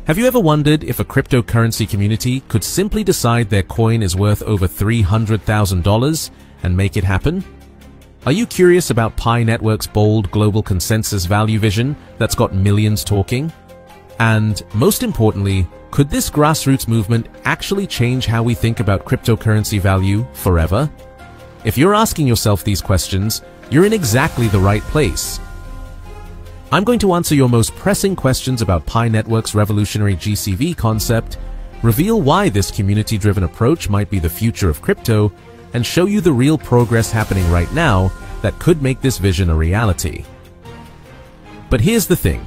Have you ever wondered if a cryptocurrency community could simply decide their coin is worth over $300,000 and make it happen? Are you curious about Pi Network's bold global consensus value vision that's got millions talking? And most importantly, could this grassroots movement actually change how we think about cryptocurrency value forever? If you're asking yourself these questions, you're in exactly the right place. I'm going to answer your most pressing questions about Pi Network's revolutionary GCV concept, reveal why this community-driven approach might be the future of crypto, and show you the real progress happening right now that could make this vision a reality. But here's the thing.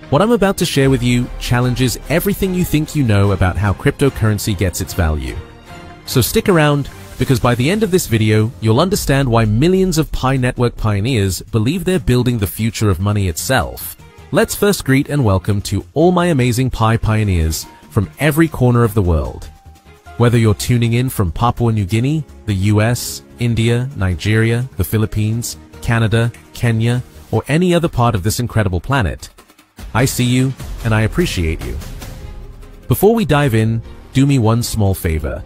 What I'm about to share with you challenges everything you think you know about how cryptocurrency gets its value. So stick around, because by the end of this video, you'll understand why millions of Pi Network pioneers believe they're building the future of money itself. Let's first greet and welcome to all my amazing Pi pioneers from every corner of the world. Whether you're tuning in from Papua New Guinea, the US, India, Nigeria, the Philippines, Canada, Kenya, or any other part of this incredible planet, I see you and I appreciate you. Before we dive in, do me one small favor.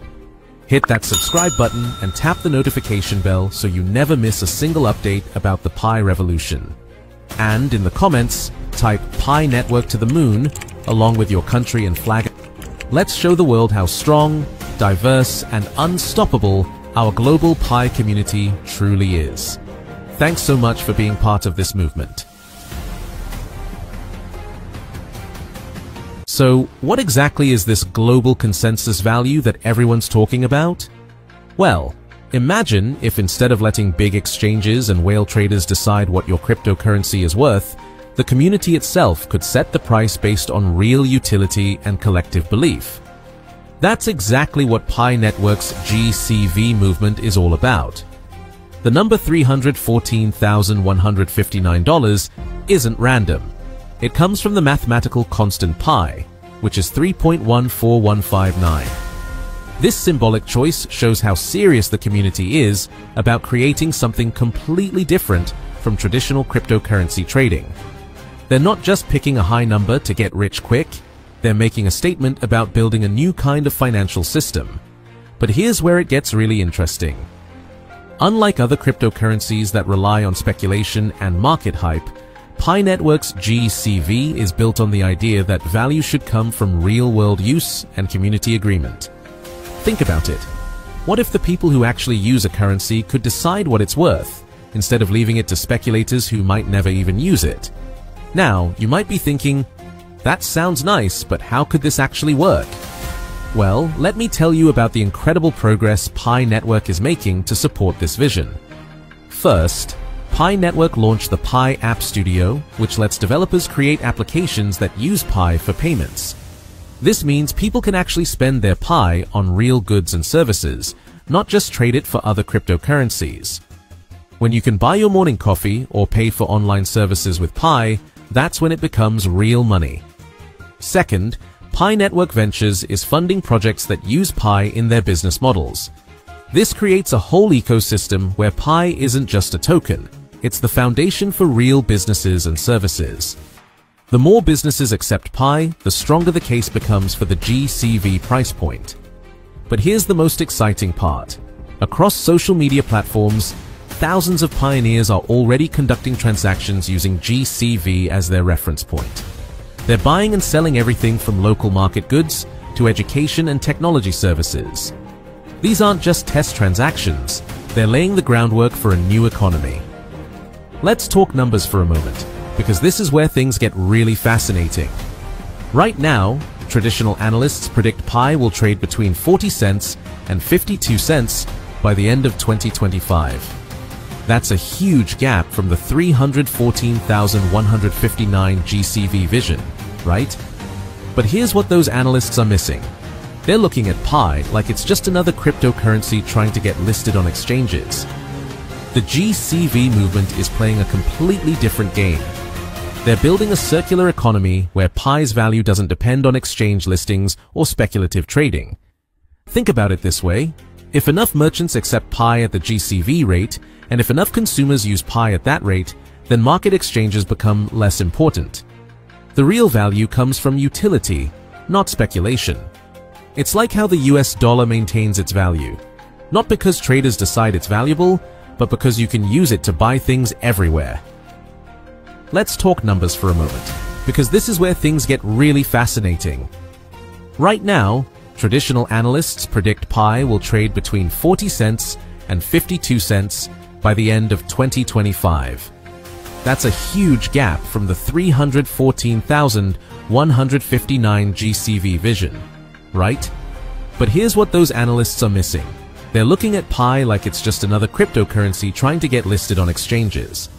Hit that subscribe button and tap the notification bell so you never miss a single update about the Pi revolution. And in the comments, type Pi Network to the moon along with your country and flag. Let's show the world how strong, diverse, and unstoppable our global Pi community truly is. Thanks so much for being part of this movement. So, what exactly is this global consensus value that everyone's talking about? Well, imagine if instead of letting big exchanges and whale traders decide what your cryptocurrency is worth, the community itself could set the price based on real utility and collective belief. That's exactly what Pi Network's GCV movement is all about. The number $314,159 isn't random. It comes from the mathematical constant pi, which is 3.14159. This symbolic choice shows how serious the community is about creating something completely different from traditional cryptocurrency trading. They're not just picking a high number to get rich quick, they're making a statement about building a new kind of financial system. But here's where it gets really interesting. Unlike other cryptocurrencies that rely on speculation and market hype, Pi Network's GCV is built on the idea that value should come from real-world use and community agreement. Think about it. What if the people who actually use a currency could decide what it's worth, instead of leaving it to speculators who might never even use it? Now, you might be thinking, that sounds nice, but how could this actually work? Well, let me tell you about the incredible progress Pi Network is making to support this vision. First, Pi Network launched the Pi App Studio, which lets developers create applications that use Pi for payments. This means people can actually spend their Pi on real goods and services, not just trade it for other cryptocurrencies. When you can buy your morning coffee or pay for online services with Pi, that's when it becomes real money. Second, Pi Network Ventures is funding projects that use Pi in their business models. This creates a whole ecosystem where Pi isn't just a token. It's the foundation for real businesses and services. The more businesses accept Pi, the stronger the case becomes for the GCV price point. But here's the most exciting part. Across social media platforms, thousands of pioneers are already conducting transactions using GCV as their reference point. They're buying and selling everything from local market goods to education and technology services. These aren't just test transactions, they're laying the groundwork for a new economy. Let's talk numbers for a moment, because this is where things get really fascinating. Right now, traditional analysts predict Pi will trade between 40 cents and 52 cents by the end of 2025. That's a huge gap from the 314,159 GCV vision, right? But here's what those analysts are missing. They're looking at Pi like it's just another cryptocurrency trying to get listed on exchanges. The GCV movement is playing a completely different game. They're building a circular economy where Pi's value doesn't depend on exchange listings or speculative trading. Think about it this way. If enough merchants accept Pi at the GCV rate, and if enough consumers use Pi at that rate, then market exchanges become less important. The real value comes from utility, not speculation. It's like how the US dollar maintains its value. Not because traders decide it's valuable, but because you can use it to buy things everywhere. Let's talk numbers for a moment, because this is where things get really fascinating. Right now, traditional analysts predict pi will trade between 40 cents and 52 cents by the end of 2025. That's a huge gap from the 314,159 GCV vision, right? But here's what those analysts are missing. They're looking at pi like it's just another cryptocurrency trying to get listed on exchanges.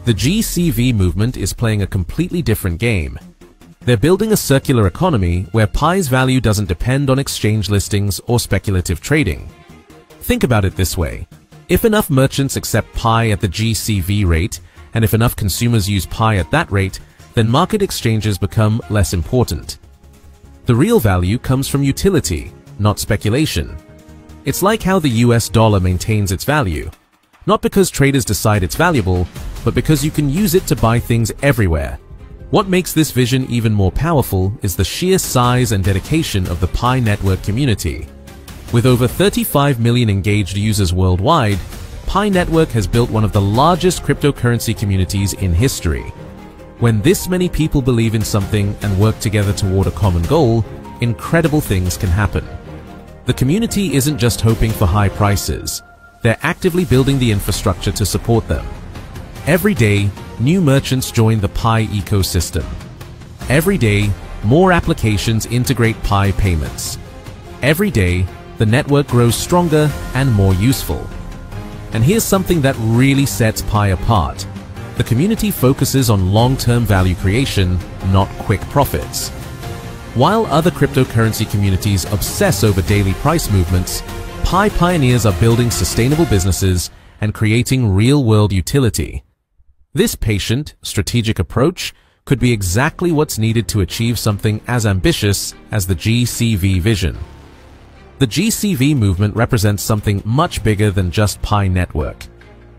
The GCV movement is playing a completely different game. They're building a circular economy where pi's value doesn't depend on exchange listings or speculative trading. Think about it this way. If enough merchants accept pi at the GCV rate, and if enough consumers use pi at that rate, then market exchanges become less important. The real value comes from utility, not speculation. It's like how the US dollar maintains its value. Not because traders decide it's valuable, but because you can use it to buy things everywhere. What makes this vision even more powerful is the sheer size and dedication of the Pi network community. With over 35 million engaged users worldwide, Pi network has built one of the largest cryptocurrency communities in history. When this many people believe in something and work together toward a common goal, incredible things can happen. The community isn't just hoping for high prices. They're actively building the infrastructure to support them. Every day, new merchants join the Pi ecosystem. Every day, more applications integrate Pi payments. Every day, the network grows stronger and more useful. And here's something that really sets Pi apart. The community focuses on long-term value creation, not quick profits. While other cryptocurrency communities obsess over daily price movements, Pi pioneers are building sustainable businesses and creating real-world utility. This patient, strategic approach could be exactly what's needed to achieve something as ambitious as the GCV vision. The GCV movement represents something much bigger than just Pi network.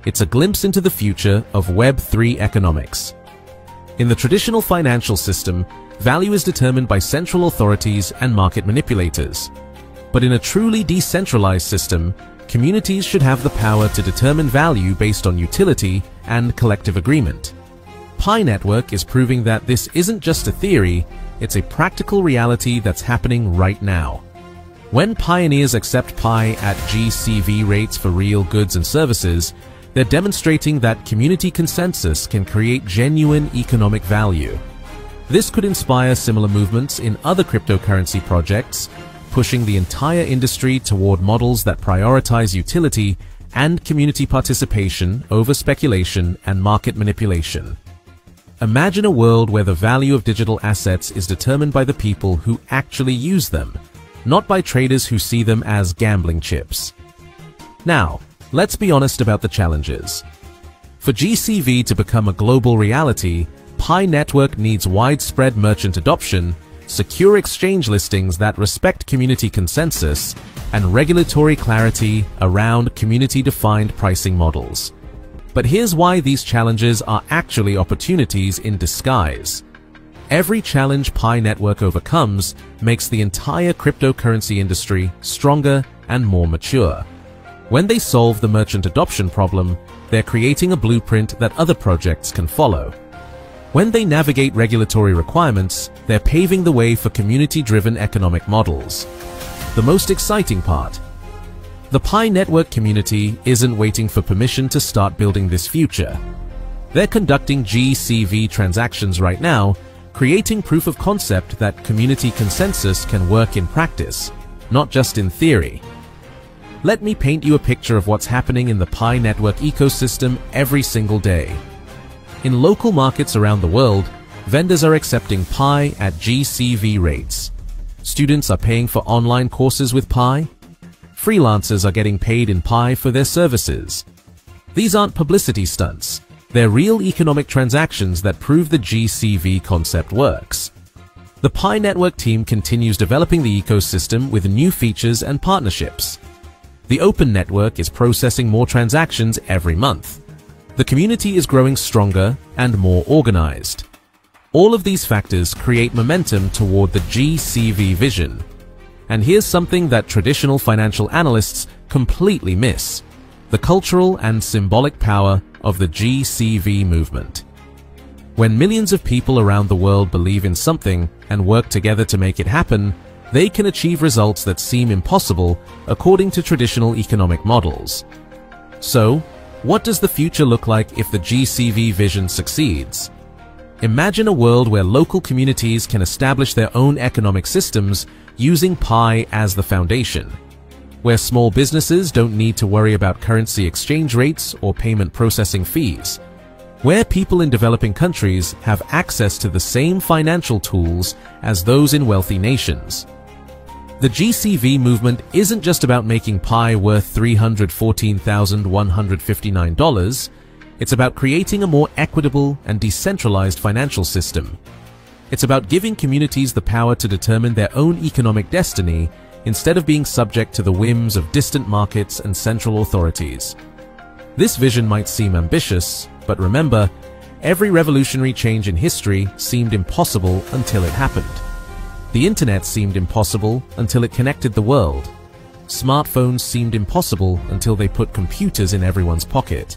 It's a glimpse into the future of Web3 economics. In the traditional financial system, value is determined by central authorities and market manipulators. But in a truly decentralized system, communities should have the power to determine value based on utility and collective agreement. Pi network is proving that this isn't just a theory, it's a practical reality that's happening right now. When pioneers accept Pi at GCV rates for real goods and services, they're demonstrating that community consensus can create genuine economic value. This could inspire similar movements in other cryptocurrency projects, pushing the entire industry toward models that prioritize utility and community participation over speculation and market manipulation. Imagine a world where the value of digital assets is determined by the people who actually use them, not by traders who see them as gambling chips. Now, let's be honest about the challenges. For GCV to become a global reality, Pi network needs widespread merchant adoption, secure exchange listings that respect community consensus, and regulatory clarity around community-defined pricing models. But here's why these challenges are actually opportunities in disguise. Every challenge Pi network overcomes makes the entire cryptocurrency industry stronger and more mature. When they solve the merchant adoption problem, they're creating a blueprint that other projects can follow. When they navigate regulatory requirements, they're paving the way for community-driven economic models. The most exciting part: the Pi network community isn't waiting for permission to start building this future. They're conducting GCV transactions right now, creating proof of concept that community consensus can work in practice, not just in theory. Let me paint you a picture of what's happening in the Pi network ecosystem every single day. In local markets around the world, vendors are accepting Pi at GCV rates. Students are paying for online courses with Pi. Freelancers are getting paid in Pi for their services. These aren't publicity stunts. They're real economic transactions that prove the GCV concept works. The Pi network team continues developing the ecosystem with new features and partnerships. The open network is processing more transactions every month. The community is growing stronger and more organized. All of these factors create momentum toward the GCV vision. And here's something that traditional financial analysts completely miss: the cultural and symbolic power of the GCV movement. When millions of people around the world believe in something and work together to make it happen, they can achieve results that seem impossible according to traditional economic models. So, what does the future look like if the GCV vision succeeds? Imagine a world where local communities can establish their own economic systems using Pi as the foundation, where small businesses don't need to worry about currency exchange rates or payment processing fees, where people in developing countries have access to the same financial tools as those in wealthy nations. The GCV movement isn't just about making Pi worth $314,159, it's about creating a more equitable and decentralized financial system. It's about giving communities the power to determine their own economic destiny instead of being subject to the whims of distant markets and central authorities. This vision might seem ambitious, but remember, every revolutionary change in history seemed impossible until it happened. The internet seemed impossible until it connected the world. Smartphones seemed impossible until they put computers in everyone's pocket.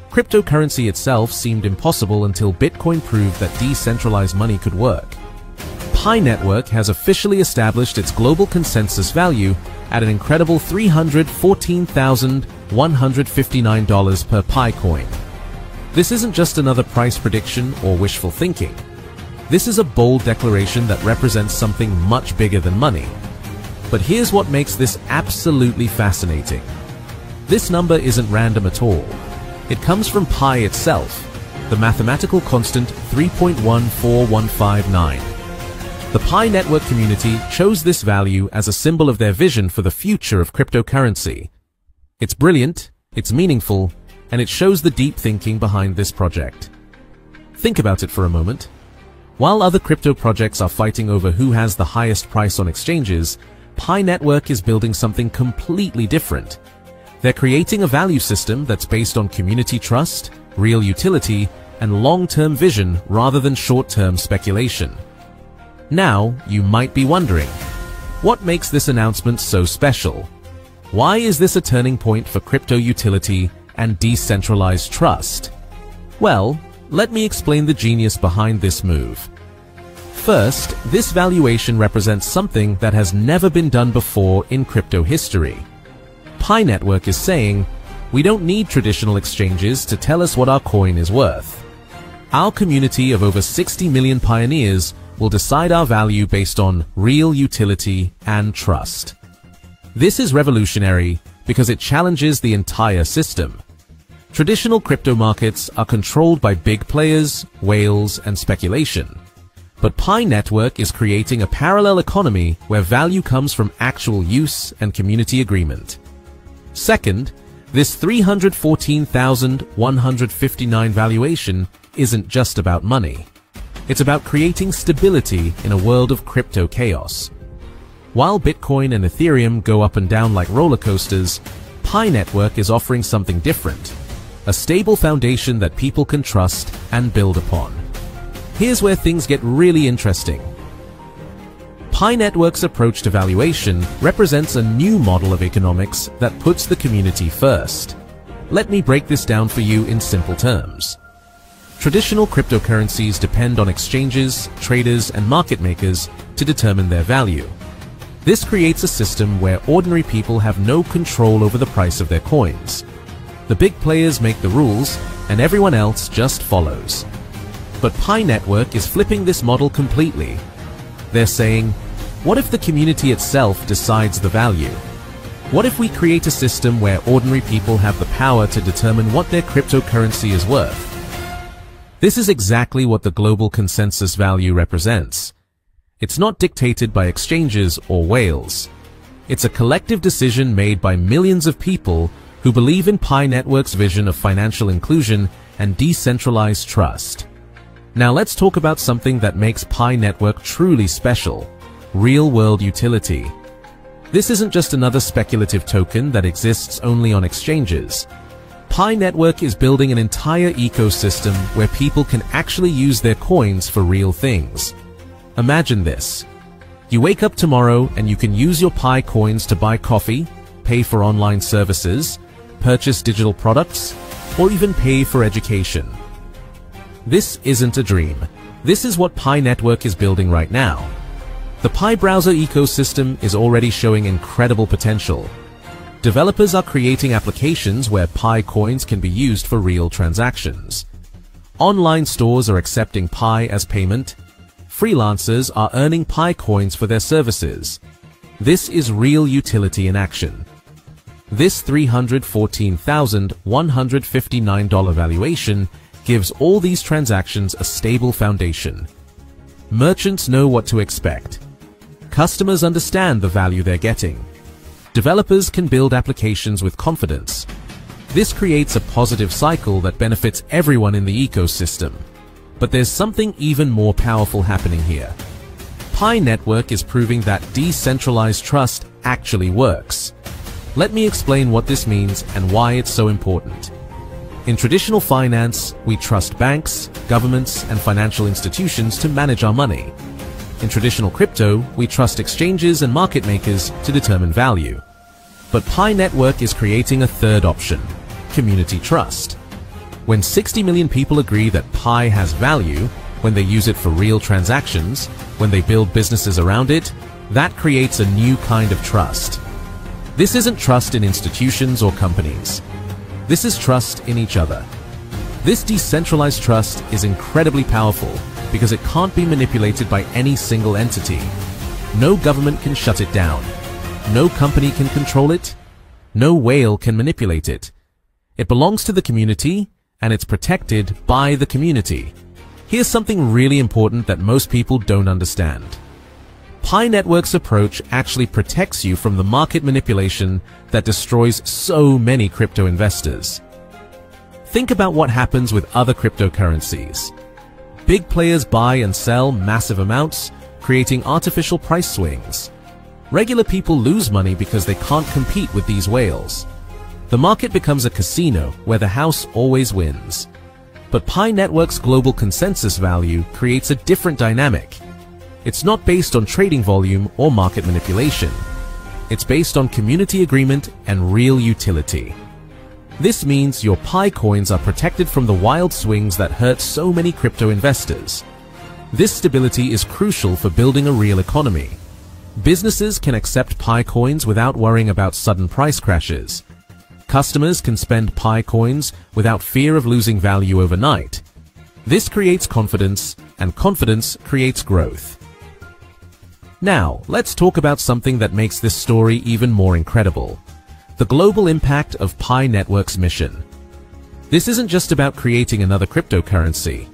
Cryptocurrency itself seemed impossible until Bitcoin proved that decentralized money could work. Pi Network has officially established its global consensus value at an incredible $314,159 per Pi coin. This isn't just another price prediction or wishful thinking. This is a bold declaration that represents something much bigger than money. But here's what makes this absolutely fascinating. This number isn't random at all. It comes from Pi itself, the mathematical constant 3.14159. The Pi network community chose this value as a symbol of their vision for the future of cryptocurrency. It's brilliant, it's meaningful, and it shows the deep thinking behind this project. Think about it for a moment. While other crypto projects are fighting over who has the highest price on exchanges, Pi Network is building something completely different. They're creating a value system that's based on community trust, real utility, and long-term vision rather than short-term speculation. Now, you might be wondering, what makes this announcement so special? Why is this a turning point for crypto utility and decentralized trust? Well, let me explain the genius behind this move. First, this valuation represents something that has never been done before in crypto history. Pi Network is saying, we don't need traditional exchanges to tell us what our coin is worth. Our community of over 60 million pioneers will decide our value based on real utility and trust. This is revolutionary because it challenges the entire system. Traditional crypto markets are controlled by big players, whales, and speculation. But Pi Network is creating a parallel economy where value comes from actual use and community agreement. Second, this $314,159 valuation isn't just about money. It's about creating stability in a world of crypto chaos. While Bitcoin and Ethereum go up and down like roller coasters, Pi Network is offering something different. A stable foundation that people can trust and build upon. Here's where things get really interesting. Pi Network's approach to valuation represents a new model of economics that puts the community first. Let me break this down for you in simple terms. Traditional cryptocurrencies depend on exchanges, traders, and market makers to determine their value. This creates a system where ordinary people have no control over the price of their coins. The big players make the rules, and everyone else just follows. But Pi Network is flipping this model completely. They're saying, what if the community itself decides the value? What if we create a system where ordinary people have the power to determine what their cryptocurrency is worth? This is exactly what the global consensus value represents. It's not dictated by exchanges or whales. It's a collective decision made by millions of people who believe in Pi Network's vision of financial inclusion and decentralized trust. Now let's talk about something that makes Pi Network truly special: real-world utility. This isn't just another speculative token that exists only on exchanges. Pi Network is building an entire ecosystem where people can actually use their coins for real things. Imagine this. You wake up tomorrow and you can use your Pi coins to buy coffee, pay for online services, purchase digital products, or even pay for education. This isn't a dream. This is what Pi Network is building right now. The Pi browser ecosystem is already showing incredible potential. Developers are creating applications where Pi coins can be used for real transactions. Online stores are accepting Pi as payment. Freelancers are earning Pi coins for their services. This is real utility in action. This $314,159 valuation gives all these transactions a stable foundation. Merchants know what to expect. Customers understand the value they're getting. Developers can build applications with confidence. This creates a positive cycle that benefits everyone in the ecosystem. But there's something even more powerful happening here. Pi Network is proving that decentralized trust actually works. Let me explain what this means and why it's so important. In traditional finance, we trust banks, governments, and financial institutions to manage our money. In traditional crypto, we trust exchanges and market makers to determine value. But Pi Network is creating a third option: community trust. When 60 million people agree that Pi has value, when they use it for real transactions, when they build businesses around it, that creates a new kind of trust. This isn't trust in institutions or companies. This is trust in each other. This decentralized trust is incredibly powerful because it can't be manipulated by any single entity. No government can shut it down. No company can control it. No whale can manipulate it. It belongs to the community, and it's protected by the community. Here's something really important that most people don't understand. Pi Network's approach actually protects you from the market manipulation that destroys so many crypto investors. Think about what happens with other cryptocurrencies. Big players buy and sell massive amounts, creating artificial price swings. Regular people lose money because they can't compete with these whales. The market becomes a casino where the house always wins. But Pi Network's global consensus value creates a different dynamic. It's not based on trading volume or market manipulation. It's based on community agreement and real utility. This means your Pi coins are protected from the wild swings that hurt so many crypto investors. This stability is crucial for building a real economy. Businesses can accept Pi coins without worrying about sudden price crashes. Customers can spend Pi coins without fear of losing value overnight. This creates confidence, and confidence creates growth. Now, let's talk about something that makes this story even more incredible: the global impact of Pi Network's mission. This isn't just about creating another cryptocurrency.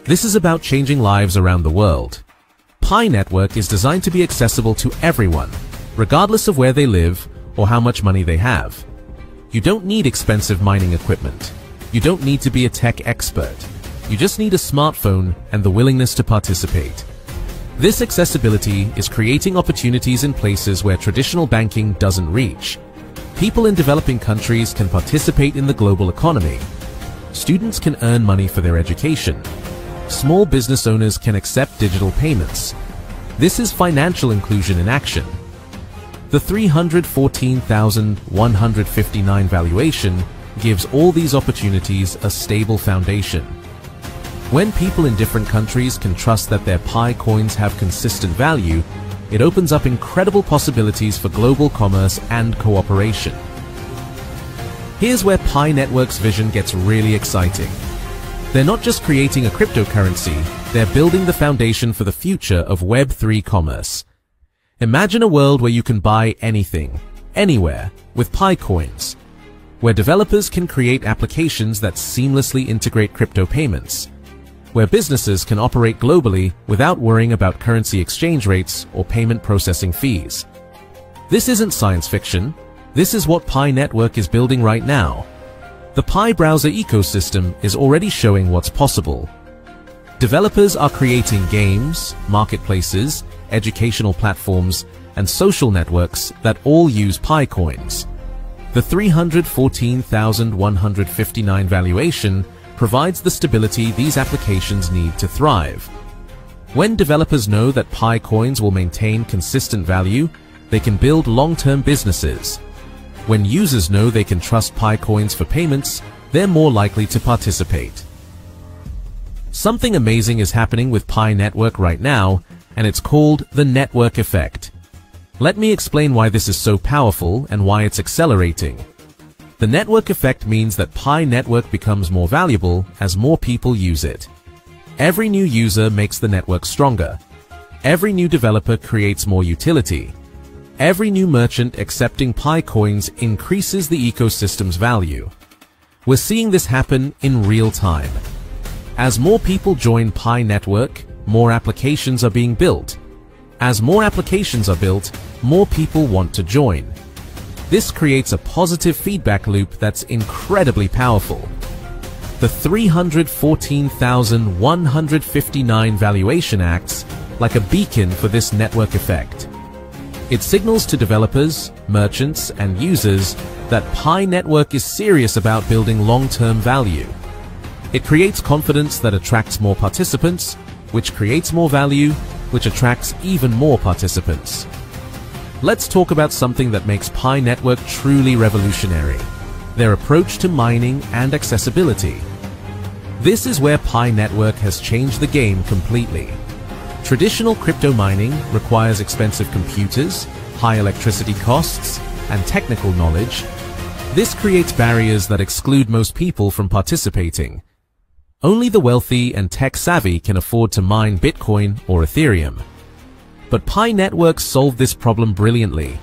This is about changing lives around the world. Pi Network is designed to be accessible to everyone, regardless of where they live or how much money they have. You don't need expensive mining equipment. You don't need to be a tech expert. You just need a smartphone and the willingness to participate. This accessibility is creating opportunities in places where traditional banking doesn't reach. People in developing countries can participate in the global economy. Students can earn money for their education. Small business owners can accept digital payments. This is financial inclusion in action. The $314,159 valuation gives all these opportunities a stable foundation. When people in different countries can trust that their Pi coins have consistent value, it opens up incredible possibilities for global commerce and cooperation. Here's where Pi Network's vision gets really exciting. They're not just creating a cryptocurrency, they're building the foundation for the future of Web3 commerce. Imagine a world where you can buy anything, anywhere, with Pi coins, where developers can create applications that seamlessly integrate crypto payments, where businesses can operate globally without worrying about currency exchange rates or payment processing fees. This isn't science fiction. This is what Pi Network is building right now. The Pi browser ecosystem is already showing what's possible. Developers are creating games, marketplaces, educational platforms, and social networks that all use Pi coins. The 314,159 valuation provides the stability these applications need to thrive. When developers know that Pi coins will maintain consistent value, they can build long-term businesses. When users know they can trust Pi coins for payments, they're more likely to participate. Something amazing is happening with Pi Network right now, and it's called the network effect. Let me explain why this is so powerful and why it's accelerating. The network effect means that Pi Network becomes more valuable as more people use it. Every new user makes the network stronger. Every new developer creates more utility. Every new merchant accepting Pi coins increases the ecosystem's value. We're seeing this happen in real time. As more people join Pi Network, more applications are being built. As more applications are built, more people want to join. This creates a positive feedback loop that's incredibly powerful. The 314,159 valuation acts like a beacon for this network effect. It signals to developers, merchants, and users that Pi Network is serious about building long-term value. It creates confidence that attracts more participants, which creates more value, which attracts even more participants. Let's talk about something that makes Pi Network truly revolutionary: their approach to mining and accessibility. This is where Pi Network has changed the game completely. Traditional crypto mining requires expensive computers, high electricity costs, and technical knowledge. This creates barriers that exclude most people from participating. Only the wealthy and tech-savvy can afford to mine Bitcoin or Ethereum. But Pi Network solved this problem brilliantly.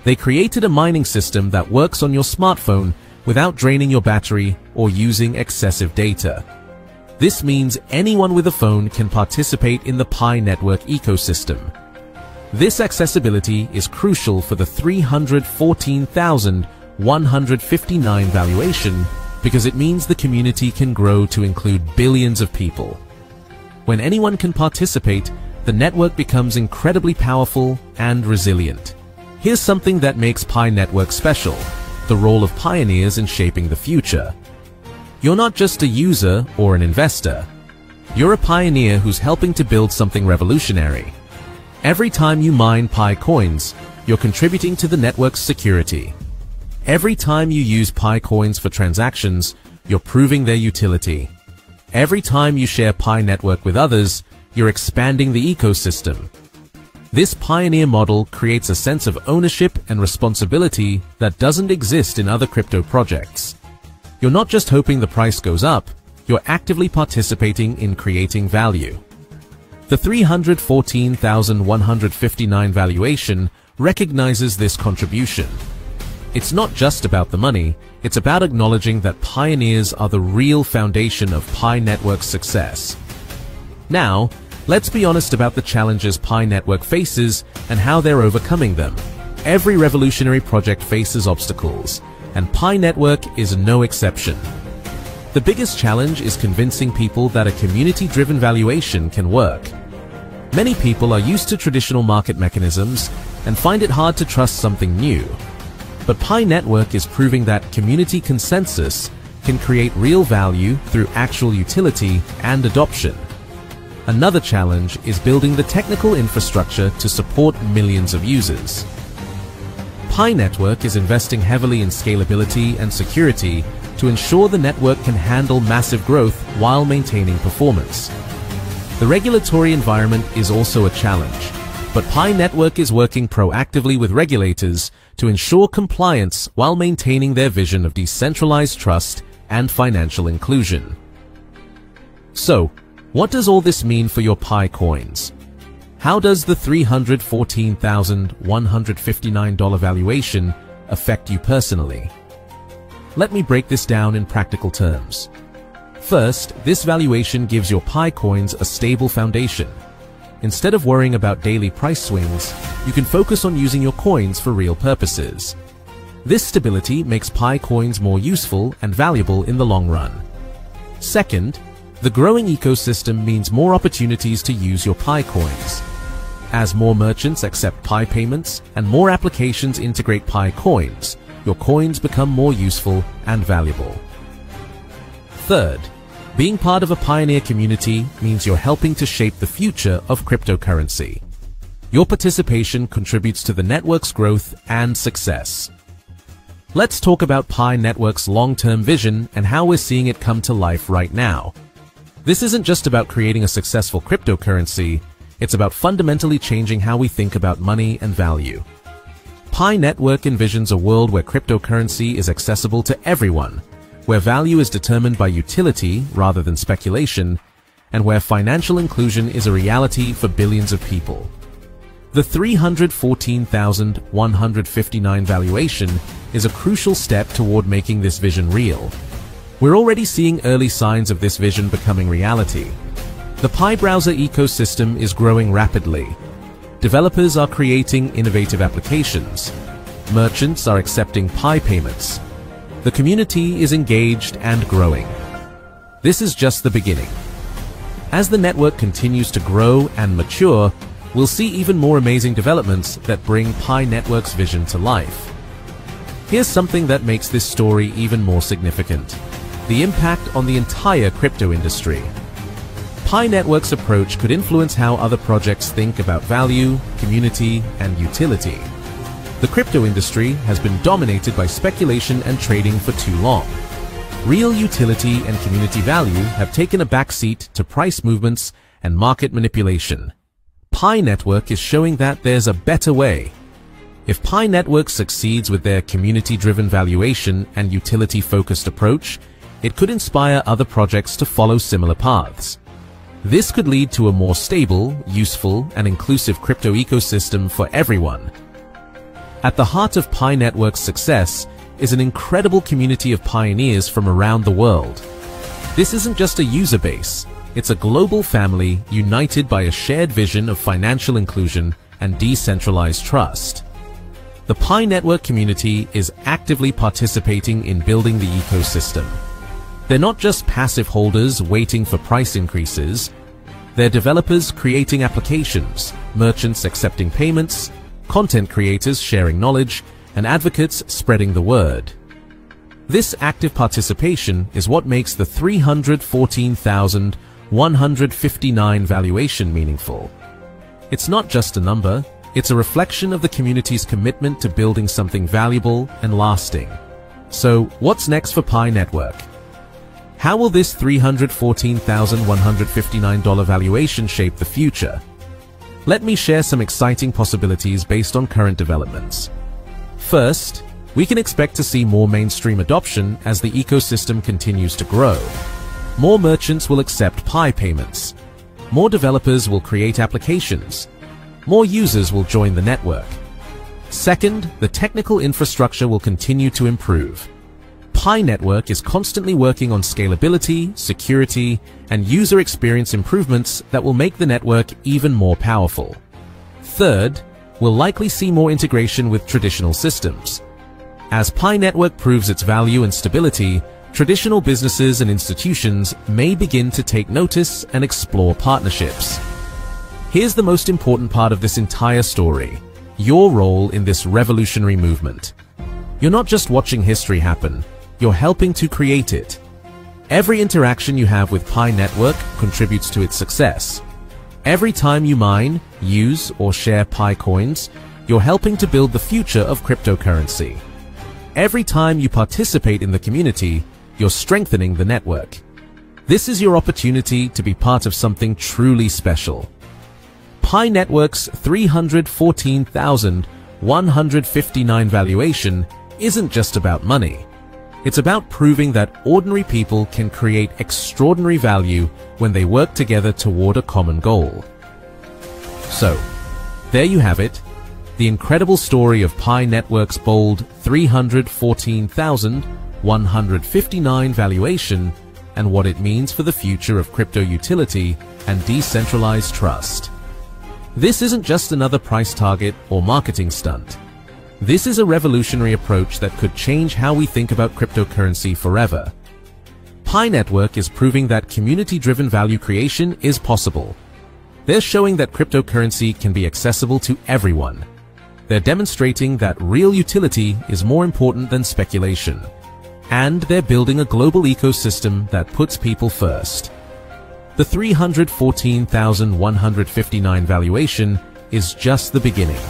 They created a mining system that works on your smartphone without draining your battery or using excessive data. This means anyone with a phone can participate in the Pi Network ecosystem. This accessibility is crucial for the 314,159 valuation because it means the community can grow to include billions of people. When anyone can participate, the network becomes incredibly powerful and resilient. Here's something that makes Pi Network special: the role of pioneers in shaping the future. You're not just a user or an investor. You're a pioneer who's helping to build something revolutionary. Every time you mine Pi coins, you're contributing to the network's security. Every time you use Pi coins for transactions, you're proving their utility. Every time you share Pi Network with others, you're expanding the ecosystem. This pioneer model creates a sense of ownership and responsibility that doesn't exist in other crypto projects. You're not just hoping the price goes up, you're actively participating in creating value. The 314,159 valuation recognizes this contribution. It's not just about the money, it's about acknowledging that pioneers are the real foundation of Pi Network's success. Now, let's be honest about the challenges Pi Network faces and how they're overcoming them. Every revolutionary project faces obstacles, and Pi Network is no exception. The biggest challenge is convincing people that a community-driven valuation can work. Many people are used to traditional market mechanisms and find it hard to trust something new. But Pi Network is proving that community consensus can create real value through actual utility and adoption. Another challenge is building the technical infrastructure to support millions of users. Pi Network is investing heavily in scalability and security to ensure the network can handle massive growth while maintaining performance. The regulatory environment is also a challenge, but Pi Network is working proactively with regulators to ensure compliance while maintaining their vision of decentralized trust and financial inclusion. So, what does all this mean for your Pi coins? How does the $314,159 valuation affect you personally? Let me break this down in practical terms. First, this valuation gives your Pi coins a stable foundation. Instead of worrying about daily price swings, you can focus on using your coins for real purposes. This stability makes Pi coins more useful and valuable in the long run. Second, the growing ecosystem means more opportunities to use your Pi coins. As more merchants accept Pi payments and more applications integrate Pi coins, your coins become more useful and valuable. Third, being part of a pioneer community means you're helping to shape the future of cryptocurrency. Your participation contributes to the network's growth and success. Let's talk about Pi Network's long-term vision and how we're seeing it come to life right now. This isn't just about creating a successful cryptocurrency, it's about fundamentally changing how we think about money and value. Pi Network envisions a world where cryptocurrency is accessible to everyone, where value is determined by utility rather than speculation, and where financial inclusion is a reality for billions of people. The $314,159 valuation is a crucial step toward making this vision real. We're already seeing early signs of this vision becoming reality. The Pi browser ecosystem is growing rapidly. Developers are creating innovative applications. Merchants are accepting Pi payments. The community is engaged and growing. This is just the beginning. As the network continues to grow and mature, we'll see even more amazing developments that bring Pi Network's vision to life. Here's something that makes this story even more significant: the impact on the entire crypto industry. Pi Network's approach could influence how other projects think about value, community, and utility. The crypto industry has been dominated by speculation and trading for too long. Real utility and community value have taken a backseat to price movements and market manipulation. Pi Network is showing that there's a better way. If Pi Network succeeds with their community-driven valuation and utility-focused approach, it could inspire other projects to follow similar paths. This could lead to a more stable, useful, and inclusive crypto ecosystem for everyone. At the heart of Pi Network's success is an incredible community of pioneers from around the world. This isn't just a user base, it's a global family united by a shared vision of financial inclusion and decentralized trust. The Pi Network community is actively participating in building the ecosystem. They're not just passive holders waiting for price increases. They're developers creating applications, merchants accepting payments, content creators sharing knowledge, and advocates spreading the word. This active participation is what makes the $314,159 valuation meaningful. It's not just a number, it's a reflection of the community's commitment to building something valuable and lasting. So, what's next for Pi Network? How will this $314,159 valuation shape the future? Let me share some exciting possibilities based on current developments. First, we can expect to see more mainstream adoption as the ecosystem continues to grow. More merchants will accept Pi payments. More developers will create applications. More users will join the network. Second, the technical infrastructure will continue to improve. Pi Network is constantly working on scalability, security, and user experience improvements that will make the network even more powerful. Third, we'll likely see more integration with traditional systems. As Pi Network proves its value and stability, traditional businesses and institutions may begin to take notice and explore partnerships. Here's the most important part of this entire story: your role in this revolutionary movement. You're not just watching history happen, you're helping to create it. Every interaction you have with Pi Network contributes to its success. Every time you mine, use, or share Pi coins, you're helping to build the future of cryptocurrency. Every time you participate in the community, you're strengthening the network. This is your opportunity to be part of something truly special. Pi Network's $314,159 valuation isn't just about money. It's about proving that ordinary people can create extraordinary value when they work together toward a common goal. So, there you have it, the incredible story of Pi Network's bold $314,159 valuation and what it means for the future of crypto utility and decentralized trust. This isn't just another price target or marketing stunt. This is a revolutionary approach that could change how we think about cryptocurrency forever. Pi Network is proving that community-driven value creation is possible. They're showing that cryptocurrency can be accessible to everyone. They're demonstrating that real utility is more important than speculation. And they're building a global ecosystem that puts people first. The 314,159 valuation is just the beginning.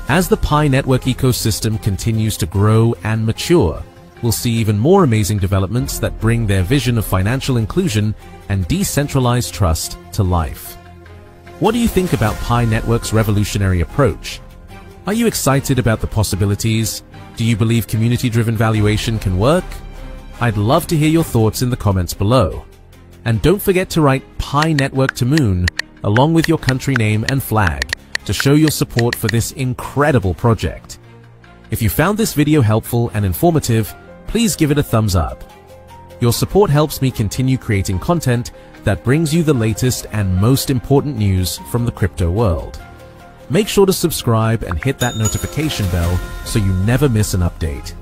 As the Pi network ecosystem continues to grow and mature, we'll see even more amazing developments that bring their vision of financial inclusion and decentralized trust to life. What do you think about Pi Network's revolutionary approach? Are you excited about the possibilities? Do you believe community-driven valuation can work? I'd love to hear your thoughts in the comments below. And don't forget to write Pi Network to Moon along with your country name and flag to show your support for this incredible project. If you found this video helpful and informative, please give it a thumbs up. Your support helps me continue creating content that brings you the latest and most important news from the crypto world. Make sure to subscribe and hit that notification bell so you never miss an update.